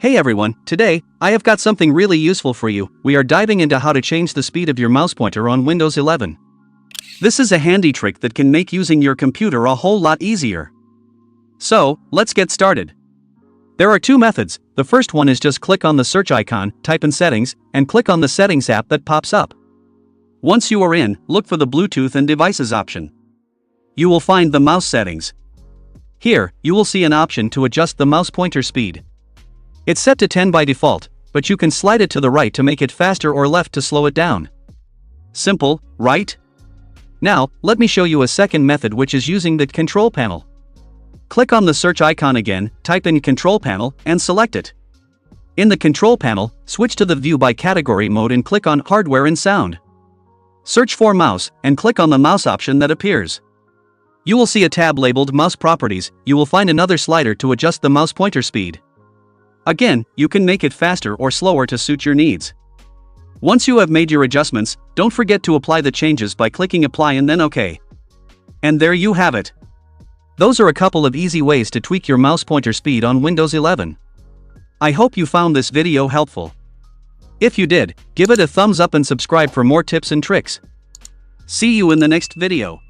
Hey everyone, today, I have got something really useful for you. We are diving into how to change the speed of your mouse pointer on Windows 11. This is a handy trick that can make using your computer a whole lot easier. So, let's get started. There are two methods. The first one is just click on the search icon, type in settings, and click on the settings app that pops up. Once you are in, look for the Bluetooth and devices option. You will find the mouse settings. Here, you will see an option to adjust the mouse pointer speed. It's set to 10 by default, but you can slide it to the right to make it faster or left to slow it down. Simple, right? Now, let me show you a second method, which is using the control panel. Click on the search icon again, type in control panel, and select it. In the control panel, switch to the view by category mode and click on hardware and sound. Search for mouse, and click on the mouse option that appears. You will see a tab labeled mouse properties. You will find another slider to adjust the mouse pointer speed. Again, you can make it faster or slower to suit your needs. Once you have made your adjustments, don't forget to apply the changes by clicking apply and then OK. And there you have it. Those are a couple of easy ways to tweak your mouse pointer speed on Windows 11. I hope you found this video helpful. If you did, give it a thumbs up and subscribe for more tips and tricks. See you in the next video.